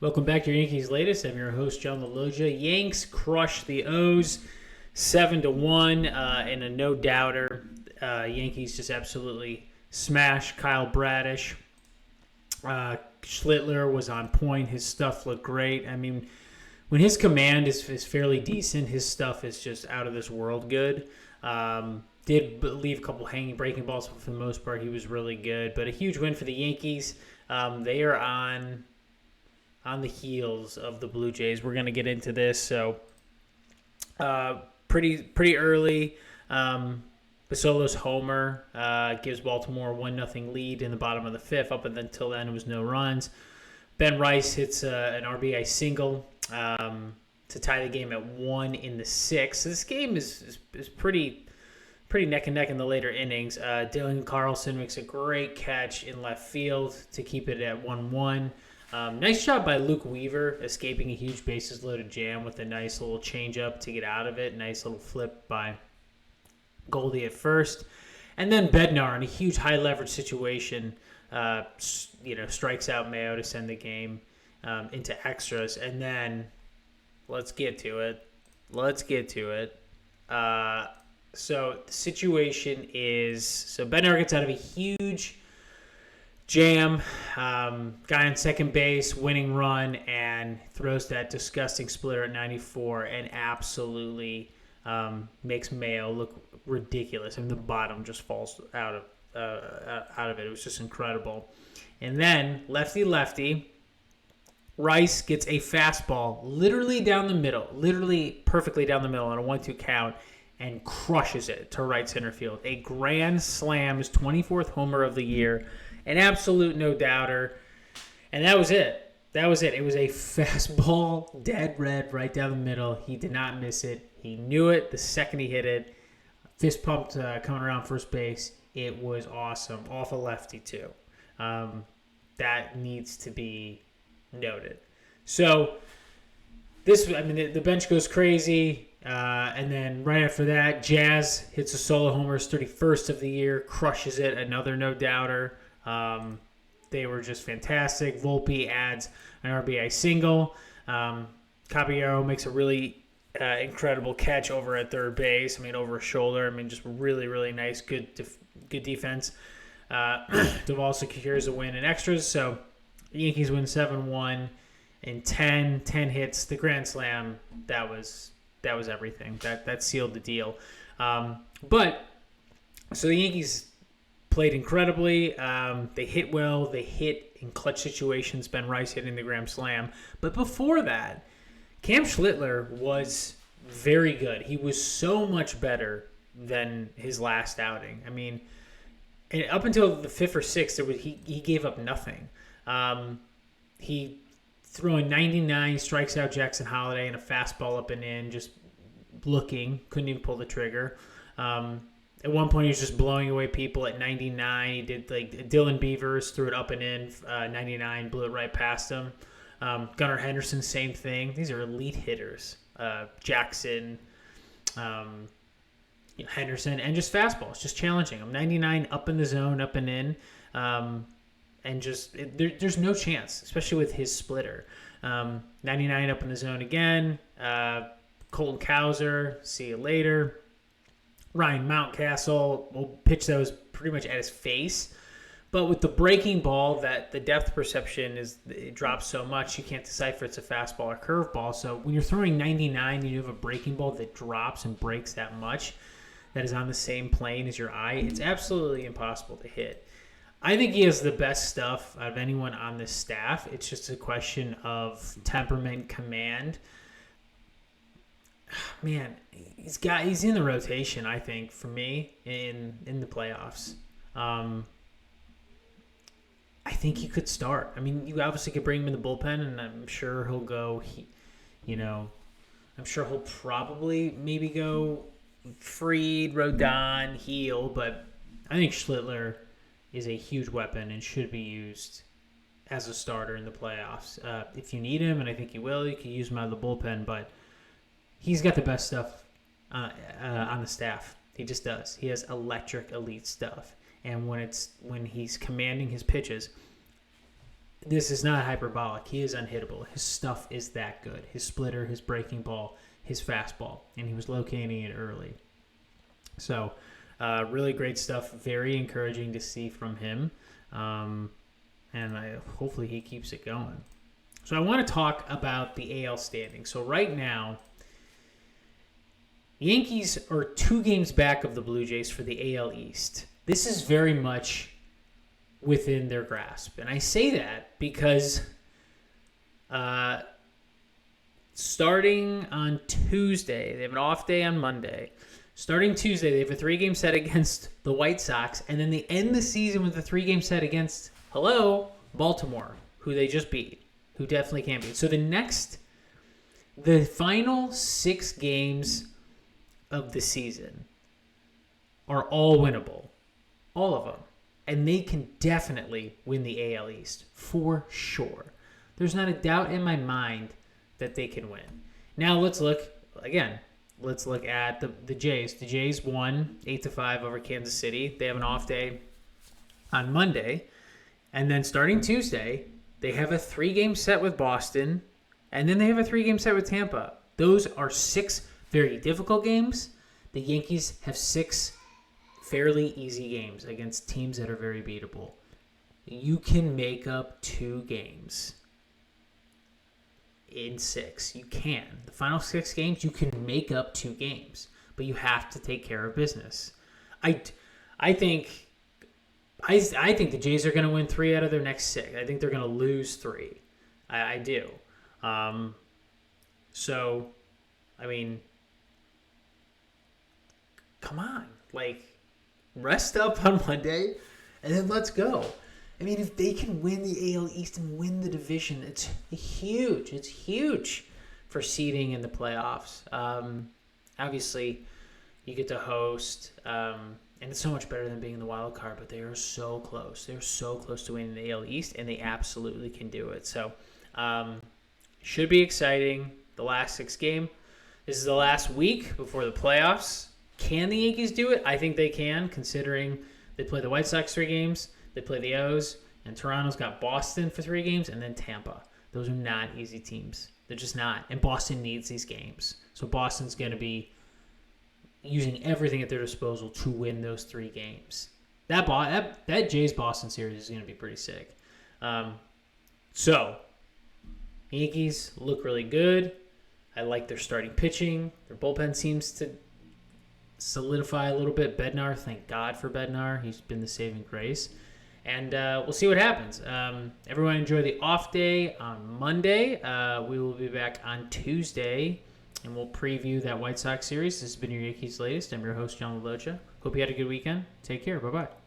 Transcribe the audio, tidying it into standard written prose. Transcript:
Welcome back to your Yankees Latest. I'm your host, John Laloggia. Yanks crushed the O's 7-1 in a no-doubter. Yankees just absolutely smashed Kyle Bradish. Schlittler was on point. His stuff looked great. I mean, when his command is fairly decent, his stuff is just out of this world good. Did leave a couple hanging breaking balls, but for the most part, he was really good. But a huge win for the Yankees. They are on the heels of the Blue Jays. We're going to get into this. So pretty early. Basolo's homer gives Baltimore a 1-0 lead in the bottom of the fifth. Up until then, it was no runs. Ben Rice hits an RBI single to tie the game at 1 in the sixth. So this game is pretty neck and neck in the later innings. Dylan Carlson makes a great catch in left field to keep it at 1-1. Nice job by Luke Weaver, escaping a huge bases-loaded jam with a nice little change-up to get out of it. Nice little flip by Goldie at first. And then Bednar in a huge high-leverage situation, strikes out Mayo to send the game into extras. And then, let's get to it. So the situation is, Bednar gets out of a huge jam, guy on second base, winning run, and throws that disgusting splitter at 94 and absolutely makes Mayo look ridiculous. I mean, the bottom just falls out of it. It was just incredible. And then lefty, Rice gets a fastball literally perfectly down the middle on a 1-2 count and crushes it to right center field. A grand slam, his 24th homer of the year. An absolute no-doubter. And that was it. It was a fastball, dead red, right down the middle. He did not miss it. He knew it the second he hit it. Fist pumped coming around first base. It was awesome. Off a lefty, too. That needs to be noted. So, the bench goes crazy. And then right after that, Jazz hits a solo homer, his 31st of the year, crushes it, another no-doubter. They were just fantastic. Volpe adds an RBI single. Caballero makes a really incredible catch over at third base. Over a shoulder. Just really, really nice, good defense. Duvall secures a win in extras. So the Yankees win 7-1 in 10 hits. The grand slam, that was everything. That sealed the deal. But so the Yankees played incredibly. They hit well. They hit in clutch situations. Ben Rice hitting the grand slam. But before that, Cam Schlittler was very good. He was so much better than his last outing. And up until the fifth or sixth, he gave up nothing. He threw in 99, strikes out Jackson Holiday and a fastball up and in, just looking, couldn't even pull the trigger. At one point, he was just blowing away people at 99. He did Dylan Beavers, threw it up and in, 99, blew it right past him. Gunnar Henderson, same thing. These are elite hitters. Jackson, Henderson, and just fastballs, just challenging them. 99 up in the zone, up and in. And just, there's no chance, especially with his splitter. 99 up in the zone again. Colton Cowser, see you later. Ryan Mountcastle will pitch that was pretty much at his face. But with the breaking ball, that the depth perception it drops so much, you can't decipher it's a fastball or curveball. So when you're throwing 99 and you have a breaking ball that drops and breaks that much, that is on the same plane as your eye, it's absolutely impossible to hit. I think he has the best stuff out of anyone on this staff. It's just a question of temperament, command. Man, he's in the rotation, I think, for me, in the playoffs. I think he could start. You obviously could bring him in the bullpen, and I'm sure he'll go, I'm sure he'll probably maybe go Fried, Rodon, Heel, but I think Schlittler is a huge weapon and should be used as a starter in the playoffs. If you need him, and I think you will, you can use him out of the bullpen, but he's got the best stuff on the staff. He just does. He has electric, elite stuff. And when he's commanding his pitches, this is not hyperbolic. He is unhittable. His stuff is that good. His splitter, his breaking ball, his fastball, and he was locating it early. So, really great stuff. Very encouraging to see from him, and hopefully he keeps it going. So I want to talk about the AL standings. So right now, Yankees are 2 games back of the Blue Jays for the AL East. This is very much within their grasp. And I say that because starting on Tuesday, they have an off day on Monday. Starting Tuesday, they have a 3-game set against the White Sox, and then they end the season with a 3-game set against, Baltimore, who they just beat, who definitely can't beat. So the final 6 games of the season are all winnable. All of them. And they can definitely win the AL East, for sure. There's not a doubt in my mind that they can win. Now let's look at the Jays. The Jays won 8-5 over Kansas City. They have an off day on Monday. And then starting Tuesday, they have a 3-game set with Boston. And then they have a 3-game set with Tampa. Those are 6 very difficult games. The Yankees have 6 fairly easy games against teams that are very beatable. You can make up 2 games in 6. You can. The final 6 games, you can make up 2 games, but you have to take care of business. I think the Jays are going to win 3 out of their next 6. I think they're going to lose 3. I do. So, I mean, come on, rest up on Monday, and then let's go. I mean, if they can win the AL East and win the division, it's huge. It's huge for seeding in the playoffs. Obviously, you get to host, and it's so much better than being in the wild card, but they are so close. They're so close to winning the AL East, and they absolutely can do it. So, should be exciting. The last 6 game. This is the last week before the playoffs. Can the Yankees do it? I think they can, considering they play the White Sox 3 games, they play the O's, and Toronto's got Boston for 3 games, and then Tampa. Those are not easy teams. They're just not. And Boston needs these games. So Boston's going to be using everything at their disposal to win those 3 games. That Jays-Boston series is going to be pretty sick. So, Yankees look really good. I like their starting pitching. Their bullpen seems to solidify a little bit. Bednar, thank God for Bednar. He's been the saving grace. And we'll see what happens. Everyone enjoy the off day on Monday. We will be back on Tuesday, and we'll preview that White Sox series. This has been your Yankees Latest. I'm your host, John Laloggia. Hope you had a good weekend. Take care. Bye-bye.